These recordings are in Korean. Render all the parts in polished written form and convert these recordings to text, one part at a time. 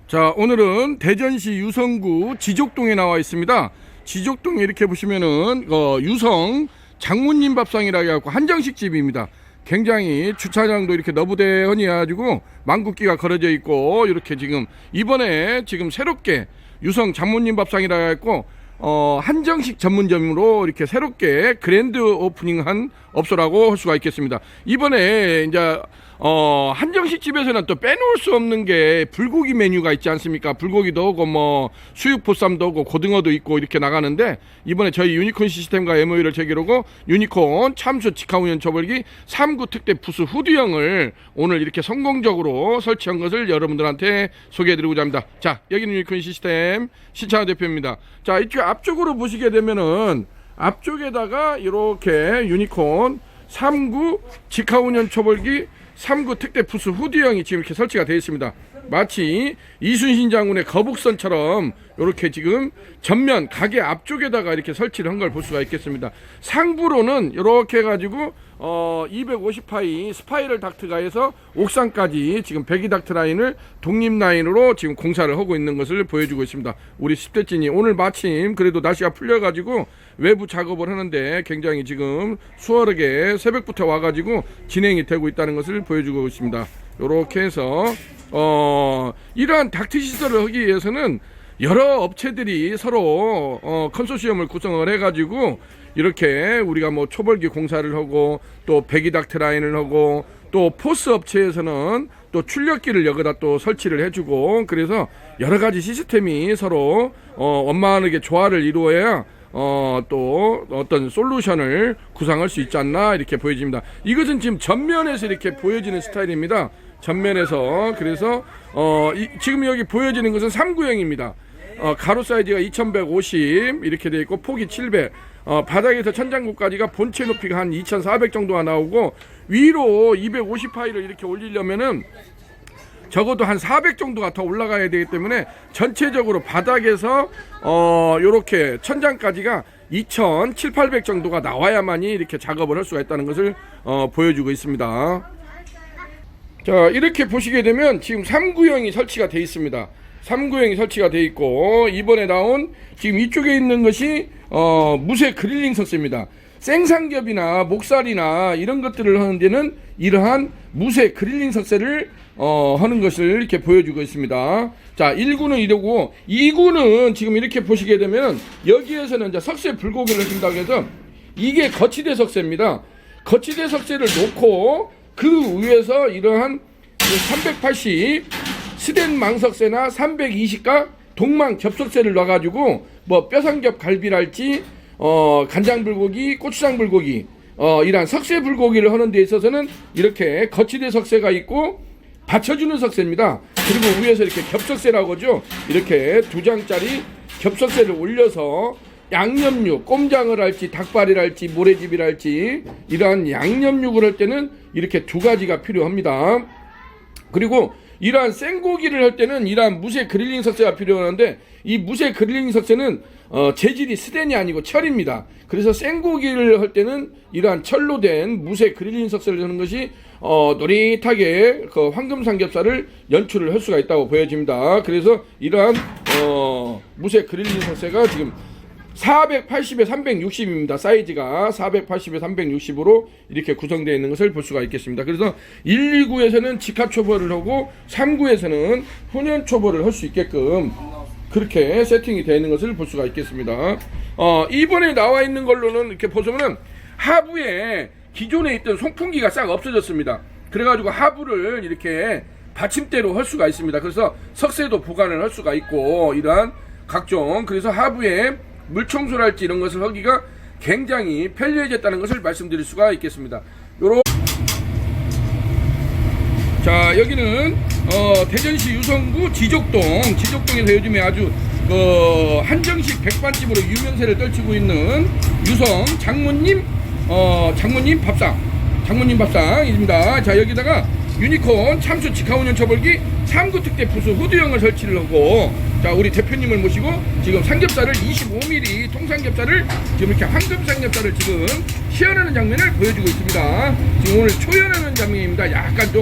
자, 오늘은 대전시 유성구 지족동에 나와 있습니다. 지족동에 이렇게 보시면은 유성 장모님 밥상이라고 해갖고 한정식 집입니다. 굉장히 주차장도 이렇게 너부대허니 해가지고 망국기가 걸어져 있고, 이렇게 지금 이번에 지금 새롭게 유성 장모님 밥상이라고 해갖고 한정식 전문점으로 이렇게 새롭게 그랜드 오프닝한 업소라고 할 수가 있겠습니다. 이번에 이제 한정식 집에서는 또 빼놓을 수 없는 게 불고기 메뉴가 있지 않습니까? 불고기도 오고 뭐 수육 보쌈도 오고 고등어도 있고 이렇게 나가는데, 이번에 저희 유니콘 시스템과 MOU를 체결하고 유니콘 참수 직화운영 처벌기 3구 특대 부스 후드형을 오늘 이렇게 성공적으로 설치한 것을 여러분들한테 소개해드리고자 합니다. 자, 여기는 유니콘 시스템 신창호 대표입니다. 자, 이쪽 앞쪽으로 보시게 되면은 앞쪽에다가 이렇게 유니콘 3구 직화운영 처벌기 3구 특대 부스 후드형이 지금 이렇게 설치가 되어 있습니다. 마치 이순신 장군의 거북선처럼 이렇게 지금 전면 가게 앞쪽에다가 이렇게 설치를 한 걸 볼 수가 있겠습니다. 상부로는 이렇게 해가지고 250파이 스파이럴 닥트가 해서 옥상까지 지금 배기 닥트 라인을 독립 라인으로 지금 공사를 하고 있는 것을 보여주고 있습니다. 우리 10대진이 오늘 마침 그래도 날씨가 풀려가지고 외부 작업을 하는데 굉장히 지금 수월하게 새벽부터 와가지고 진행이 되고 있다는 것을 보여주고 있습니다. 이렇게 해서 이러한 닥트 시설을 하기 위해서는 여러 업체들이 서로 컨소시엄을 구성을 해가지고 이렇게 우리가 뭐 초벌기 공사를 하고 또 배기 닥트 라인을 하고 또 포스 업체에서는 또 출력기를 여기다 또 설치를 해주고, 그래서 여러 가지 시스템이 서로 원만하게 조화를 이루어야 또 어떤 솔루션을 구상할 수 있지 않나 이렇게 보여집니다. 이것은 지금 전면에서 이렇게 보여지는 스타일입니다. 전면에서. 그래서 지금 여기 보여지는 것은 3구형입니다. 가로 사이즈가 2150 이렇게 되어 있고 폭이 700, 바닥에서 천장구까지가 본체 높이가 한 2400 정도가 나오고, 위로 250파이를 이렇게 올리려면은 적어도 한 400 정도가 더 올라가야 되기 때문에 전체적으로 바닥에서 요렇게 천장까지가 2700, 800 정도가 나와야만이 이렇게 작업을 할 수가 있다는 것을 보여주고 있습니다. 자, 이렇게 보시게 되면 지금 3구형이 설치가 되어 있습니다. 3구형이 설치가 되어 있고, 이번에 나온 지금 이쪽에 있는 것이 무쇠 그릴링 석쇠입니다. 생삼겹이나 목살이나 이런 것들을 하는 데는 이러한 무쇠 그릴링 석쇠를 하는 것을 이렇게 보여주고 있습니다. 자, 1구는 이러고 2구는 지금 이렇게 보시게 되면 여기에서는 이제 석쇠 불고기를 하신다고 해서 이게 거치대 석쇠입니다. 거치대 석쇠를 놓고 그 위에서 이러한 380 스덴 망석쇠나 320가 동망 겹석쇠를 놔가지고 뭐 뼈삼겹 갈비랄지 간장 불고기, 고추장 불고기, 이러한 석쇠 불고기를 하는 데 있어서는 이렇게 거치대 석쇠가 있고 받쳐주는 석쇠입니다. 그리고 위에서 이렇게 겹석쇠라고 하죠. 이렇게 2장짜리 겹석쇠를 올려서 양념육, 꼼장을 할지 닭발이랄지 모래집이랄지 이러한 양념육을 할 때는 이렇게 2가지가 필요합니다. 그리고 이러한 생고기를 할 때는 이러한 무쇠 그릴링 석쇠가 필요한데, 이 무쇠 그릴링 석쇠는 재질이 스텐이 아니고 철입니다. 그래서 생고기를 할 때는 이러한 철로 된 무쇠 그릴링 석쇠를 하는 것이 노릿하게 그 황금 삼겹살을 연출을 할 수가 있다고 보여집니다. 그래서 이러한 무쇠 그릴링 석쇠가 지금 480에 360입니다. 사이즈가 480에 360으로 이렇게 구성되어 있는 것을 볼 수가 있겠습니다. 그래서 1, 2구에서는 직화 초벌을 하고 3구에서는 훈연 초벌을 할 수 있게끔 그렇게 세팅이 되어 있는 것을 볼 수가 있겠습니다. 이번에 나와 있는 걸로는 이렇게 보시면은 하부에 기존에 있던 송풍기가 싹 없어졌습니다. 그래가지고 하부를 이렇게 받침대로 할 수가 있습니다. 그래서 석쇠도 보관을 할 수가 있고, 이러한 각종, 그래서 하부에 물청소랄지 이런 것을 하기가 굉장히 편리해졌다는 것을 말씀드릴 수가 있겠습니다. 자, 여기는 대전시 유성구 지족동에서 요즘에 아주 한정식 백반집으로 유명세를 떨치고 있는 유성 장모님 밥상입니다. 자, 여기다가 유니콘 참수 직화운영 처벌기 3구 특대 부스 후드형을 설치를 하고, 자, 우리 대표님을 모시고 지금 삼겹살을 25mm 통삼겹살을 지금 이렇게 황금 삼겹살을 지금 시연하는 장면을 보여주고 있습니다. 지금 오늘 초연하는 장면입니다. 약간 좀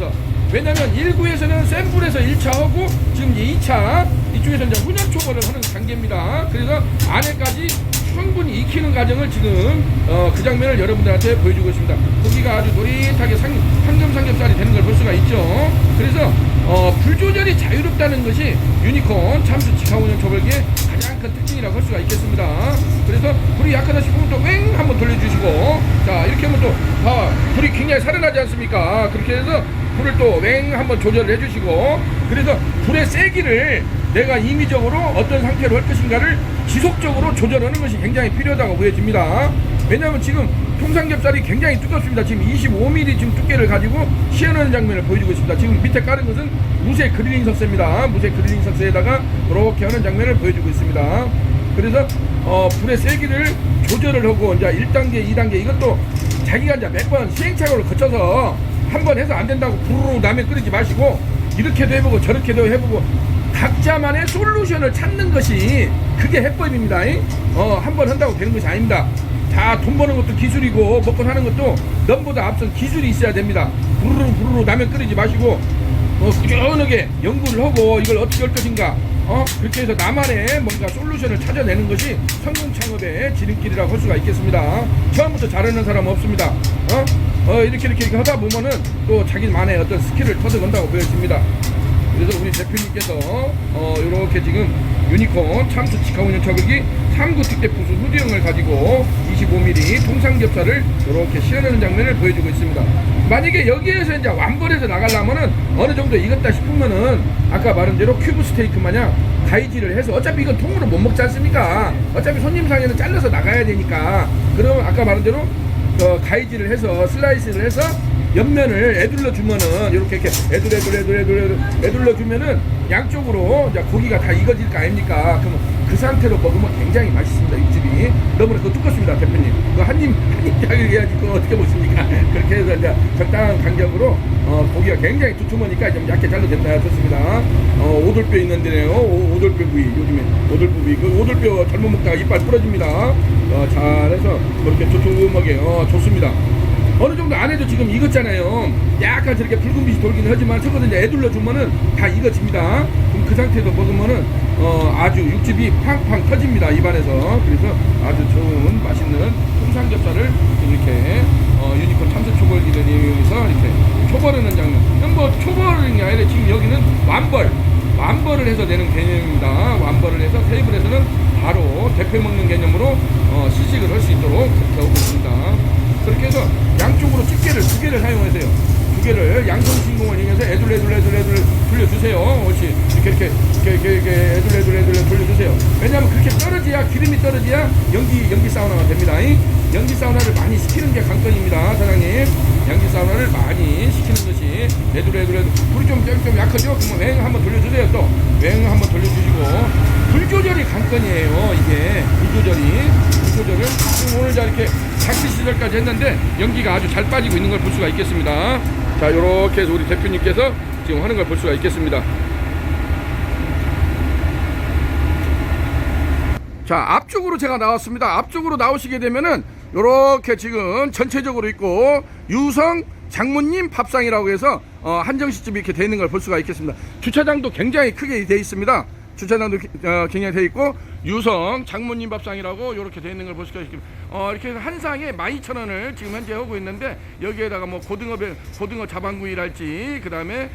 있어. 왜냐면 1구에서는 샘플에서 1차 하고 지금 이제 2차 이쪽에서 이제 훈연 초벌을 하는 단계입니다. 그래서 안에까지 충분히 익히는 과정을 지금 그 장면을 여러분들한테 보여주고 있습니다. 고기가 아주 노릇하게 황금 삼겹살이 되는 걸 볼 수가 있죠. 그래서 불 조절이 자유롭다는 것이 유니콘 참수 직화운영 초벌기의 가장 큰 특징이라고 할 수가 있겠습니다. 그래서 불이 약하다 싶으면 또 웽 한번 돌려주시고, 자 이렇게 하면 또 불이 굉장히 살아나지 않습니까? 그렇게 해서 불을 또 웽 한번 조절을 해주시고, 그래서 불의 세기를 내가 임의적으로 어떤 상태로 할 것인가를 지속적으로 조절하는 것이 굉장히 필요하다고 보여집니다. 왜냐하면 지금 통삼겹살이 굉장히 두껍습니다. 지금 25mm 지금 두께를 가지고 시연하는 장면을 보여주고 있습니다. 지금 밑에 깔은 것은 무쇠 그릴링 석쇠입니다. 무쇠 그릴링 석쇠에다가 이렇게 하는 장면을 보여주고 있습니다. 그래서 불의 세기를 조절을 하고 이제 1단계, 2단계 이것도 자기가 이제 몇 번 시행착오를 거쳐서 한 번 해서 안 된다고 부르르 라면 끓이지 마시고 이렇게도 해보고 저렇게도 해보고 각자만의 솔루션을 찾는 것이 그게 해법입니다. 한 번 한다고 되는 것이 아닙니다. 다 돈 버는 것도 기술이고 먹고 사는 것도 넘보다 앞선 기술이 있어야 됩니다. 부르르 라면 끓이지 마시고 꾸준하게 연구를 하고 이걸 어떻게 할 것인가 그렇게 해서 나만의 뭔가 솔루션을 찾아내는 것이 성공 창업의 지름길이라고 할 수가 있겠습니다. 처음부터 잘하는 사람 없습니다. 이렇게 하다 보면은 또 자기만의 어떤 스킬을 터득한다고 보여집니다. 그래서 우리 대표님께서 이렇게 지금 유니콘 참수 직화운영 초벌기 3구 특대 부수 후디형을 가지고 25mm 통삼겹살을 이렇게 시연하는 장면을 보여주고 있습니다. 만약에 여기에서 이제 완벌해서 나가려면은 어느 정도 익었다 싶으면은 아까 말한 대로 큐브 스테이크 마냥 가위질을 해서 어차피 이건 통으로 못 먹지 않습니까? 어차피 손님상에는 잘라서 나가야 되니까 그러면 아까 말한 대로 가위질을 해서 슬라이스를 해서 옆면을 애둘러 주면은 이렇게 애둘러 주면은 양쪽으로 이제 고기가 다 익어질 거 아닙니까? 그러면 그 상태로 먹으면 굉장히 맛있습니다. 육즙이 너무나 그거 두껍습니다, 대표님. 그거 한입 자극해야지 그거 어떻게 먹습니까? 그렇게 해서 이제 적당한 간격으로 고기가 굉장히 두툼하니까 좀 얇게 잘라도 된다. 좋습니다. 오돌뼈 있는데요. 오돌뼈 부위 요즘에 오돌뼈 부위 그 오돌뼈 잘못 먹다가 이빨 부러집니다. 잘해서 그렇게 두툼하게 좋습니다. 어느 정도 안 해도 지금 익었잖아요. 약간 저렇게 붉은 빛이 돌기는 하지만 저거는 이제 애둘러 주면은 다 익어집니다. 그럼 그 상태에서 먹으면은 아주 육즙이 팡팡 터집니다, 입안에서. 그래서 아주 좋은 맛있는 통삼겹살을 이렇게 유니콘 참수 초벌기를 이용해서 이렇게 초벌하는 장면. 뭐 초벌이 아니라 지금 여기는 완벌을 해서 내는 개념입니다. 완벌을 해서 테이블에서는 바로 대표 먹는 개념으로 시식을 할 수 있도록 그렇게 하고 있습니다. 그렇게 해서 양쪽으로 집게를 2개를 사용하세요. 2개를 양손신공을 이용해서 애둘 돌려주세요. 옳지. 이렇게 애둘 돌려주세요. 왜냐하면 그렇게 떨어져야 기름이 떨어져야 연기 사우나가 됩니다. 연기 사우나를 많이 시키는 게 관건입니다, 사장님. 연기 사우나를 많이 시키는 것이 애둘 불이 좀 약하죠? 그러면 웽 한번 돌려주세요. 또 웽 한번 돌려주시고 불 조절이 관건이에요. 이게 불 조절을 지금 오늘 이렇게 작시 시절까지 했는데 연기가 아주 잘 빠지고 있는 걸 볼 수가 있겠습니다. 자, 이렇게 해서 우리 대표님께서 지금 하는 걸 볼 수가 있겠습니다. 자, 앞쪽으로 제가 나왔습니다. 앞쪽으로 나오시게 되면은 이렇게 지금 전체적으로 있고 유성 장모님 밥상이라고 해서 한정식집이 이렇게 되어 있는 걸 볼 수가 있겠습니다. 주차장도 굉장히 크게 되어 있습니다. 주차장도 굉장히 되어 있고 유성 장모님 밥상이라고 이렇게 되어 있는 걸 볼 수가 있습니다. 이렇게 해서 한 상에 12,000원을 지금 현재 하고 있는데 여기에다가 뭐 고등어 자반구이랄지 그 다음에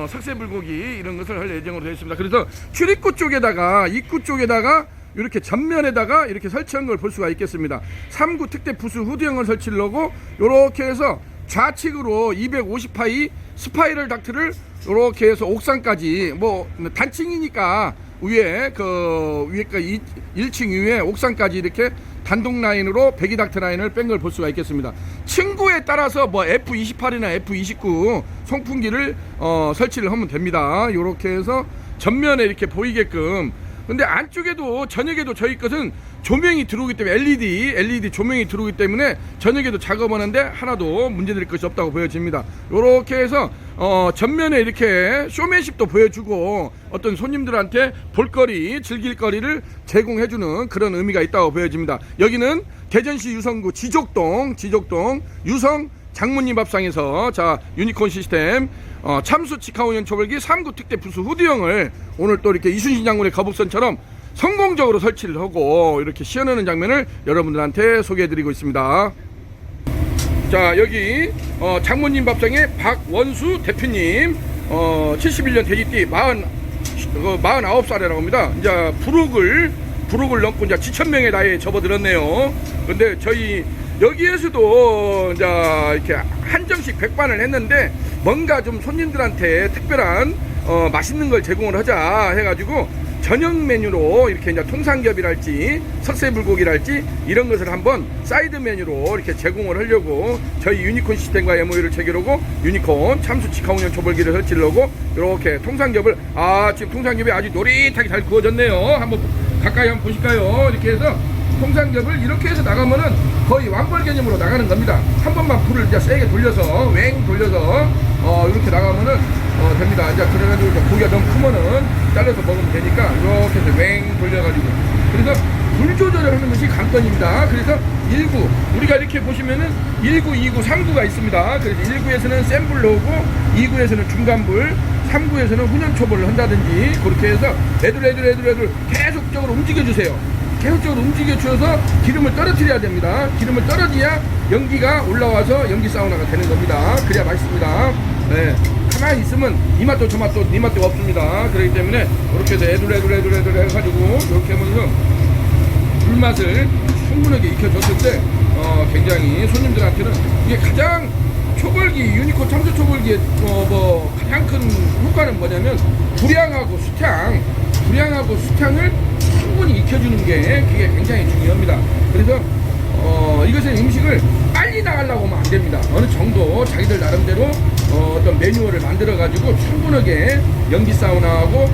석쇠불고기 이런 것을 할 예정으로 되어 있습니다. 그래서 출입구 쪽에다가 입구 쪽에다가 이렇게 전면에다가 이렇게 설치한 걸 볼 수가 있겠습니다. 3구 특대 부수 후드형을 설치를 하고 이렇게 해서 좌측으로 250파이 스파이럴 닥트를 이렇게 해서 옥상까지 뭐 단층이니까 위에 1층 위에 옥상까지 이렇게 단독 라인으로 배기 닥트 라인을 뺀 걸 볼 수가 있겠습니다. 층고에 따라서 뭐 F28이나 F29 송풍기를 설치를 하면 됩니다. 이렇게 해서 전면에 이렇게 보이게끔 근데 안쪽에도 저녁에도 저희 것은 조명이 들어오기 때문에 LED 조명이 들어오기 때문에 저녁에도 작업하는데 하나도 문제될 것이 없다고 보여집니다. 요렇게 해서 전면에 이렇게 쇼맨십도 보여주고 어떤 손님들한테 볼거리 즐길거리를 제공해주는 그런 의미가 있다고 보여집니다. 여기는 대전시 유성구 지족동 유성 장모님 밥상에서 자 유니콘 시스템 참수 직하운영 초벌기 3구 특대 부수 후드형을 오늘 또 이렇게 이순신 장군의 거북선처럼 성공적으로 설치를 하고 이렇게 시연하는 장면을 여러분들한테 소개해드리고 있습니다. 자 여기 장모님 밥상의 박원수 대표님 71년 돼지띠 49살이라고 합니다. 이제 부록을 넘고 이제 7,000명의 나이에 접어들었네요. 근데 저희 여기에서도 이제 이렇게 한정식 백반을 했는데 뭔가 좀 손님들한테 특별한 맛있는 걸 제공을 하자 해가지고 저녁 메뉴로 이렇게 이제 통삼겹이랄지 석쇠불고기랄지 이런 것을 한번 사이드 메뉴로 이렇게 제공을 하려고 저희 유니콘 시스템과 MOU를 체결하고 유니콘 참수 직하운영 초벌기를 설치를 하고 이렇게 통삼겹을 지금 통삼겹이 아주 노릇하게 잘 구워졌네요. 한번 가까이 한번 보실까요? 이렇게 해서 통삼겹을 이렇게 해서 나가면은 거의 왕벌 개념으로 나가는 겁니다. 한 번만 불을 이제 세게 돌려서 돌려서 이렇게 나가면은 됩니다. 이제 그래가지고 이제 고기가 너무 크면은 잘라서 먹으면 되니까 이렇게 해서 돌려가지고 그래서 불 조절을 하는 것이 관건입니다. 그래서 1구 우리가 이렇게 보시면은 1구, 2구, 3구가 있습니다. 그래서 1구에서는 센 불 넣고 2구에서는 중간불 3구에서는 훈연초벌을 한다든지 그렇게 해서 애들 계속적으로 움직여주세요. 계속적으로 움직여주어서 기름을 떨어뜨려야 됩니다. 기름을 떨어져야 연기가 올라와서 연기 사우나가 되는 겁니다. 그래야 맛있습니다. 네. 가만히 있으면 이 맛도 저 맛도 니 맛도 없습니다. 그렇기 때문에 이렇게 해서 애들 해가지고 이렇게 하면서 불맛을 충분하게 익혀줬을 때 굉장히 손님들한테는 이게 가장 초벌기 유니콘 참수 초벌기의 가장 큰 효과는 뭐냐면 불향하고 수향을 충분히 익혀주는 게 그게 굉장히 중요합니다. 그래서 이것은 음식을 빨리 나가려고 하면 안 됩니다. 어느 정도 자기들 나름대로 어떤 매뉴얼을 만들어 가지고 충분하게 연기 사우나하고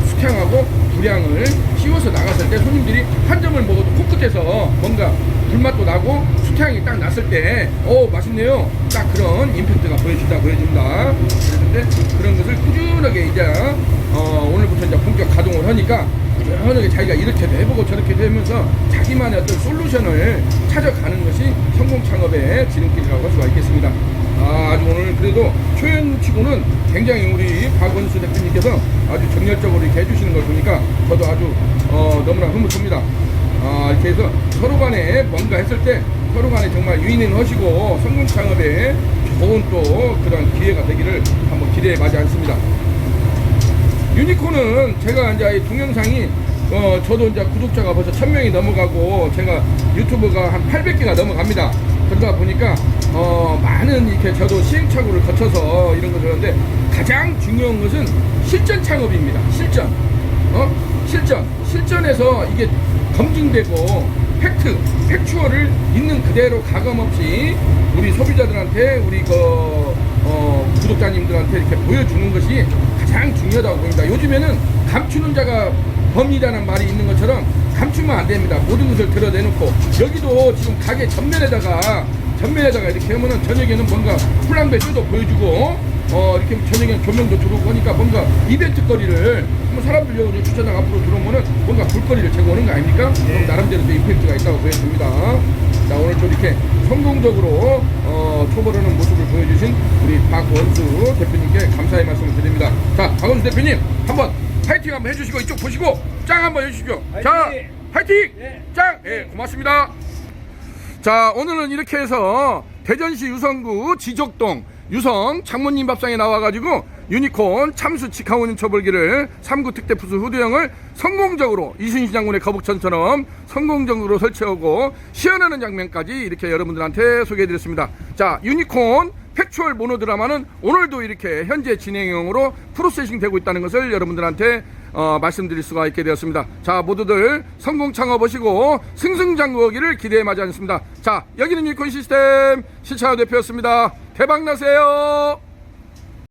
숙향하고 불향을 씌워서 나갔을 때 손님들이 한 점을 먹어도 코끝에서 뭔가 불맛도 나고 숙향이 딱 났을 때 맛있네요. 딱 그런 임팩트가 보여집니다. 그래서 그런 것을 꾸준하게 이제 오늘부터 이제 본격 가동을 하니까 꾸준하게 자기가 이렇게도 해보고 저렇게도 하면서 자기만의 어떤 솔루션을 찾아가는 것이 성공 창업의 지름길이라고 할 수가 있겠습니다. 아주 오늘 그래도 초연치고는 굉장히 우리 박원수 대표님께서 아주 정열적으로 이렇게 해주시는 걸 보니까 저도 아주 너무나 흐뭇합니다. 이렇게 해서 서로 간에 뭔가 했을 때 서로 간에 정말 유인하시고 성공 창업에 좋은 또 그런 기회가 되기를 한번 기대해 마지 않습니다. 유니콘은 제가 이제 동영상이 저도 이제 구독자가 벌써 1000명이 넘어가고 제가 유튜브가 한 800개가 넘어갑니다. 그러다 보니까 많은 이렇게 저도 시행착오를 거쳐서 이런 것을 하는데 가장 중요한 것은 실전 창업입니다. 실전에서 이게 검증되고 팩추얼을 있는 그대로 가감없이 우리 소비자들한테 우리 구독자님들한테 이렇게 보여주는 것이 가장 중요하다고 봅니다. 요즘에는 감추는 자가 범이라는 말이 있는 것처럼 감추면 안 됩니다. 모든 것을 드러내놓고 여기도 지금 가게 전면에다가 이렇게 하면은 저녁에는 뭔가 플랑베 쇼도 보여주고 이렇게 저녁에는 조명도 들어오고 하니까 뭔가 이벤트 거리를 사람들 여기 주차장 앞으로 들어오면은 뭔가 볼거리를 제공하는 거 아닙니까? 네. 나름대로 또 임팩트가 있다고 보여집니다. 자 오늘 또 이렇게 성공적으로 초벌하는 모습을 보여주신 우리 박원수 대표님께 감사의 말씀을 드립니다. 자 박원수 대표님 한번 파이팅 한번 해주시고 이쪽 보시고 짱 한번 해주십시오. 파이팅! 자 파이팅! 네. 짱! 예, 고맙습니다. 자 오늘은 이렇게 해서 대전시 유성구 지족동 유성 장모님 밥상에 나와가지고 유니콘 참수 직하운영 초벌기를 3구 특대 부수 후드형을 성공적으로 이순신 장군의 거북선처럼 성공적으로 설치하고 시연하는 장면까지 이렇게 여러분들한테 소개해드렸습니다. 자 유니콘 팩추얼 모노드라마는 오늘도 이렇게 현재 진행형으로 프로세싱 되고 있다는 것을 여러분들한테 말씀드릴 수가 있게 되었습니다. 자 모두들 성공 창업하시고 승승장구하기를 기대해 마지 않습니다. 자 여기는 유니콘 시스템 실차원 대표였습니다. 대박 나세요.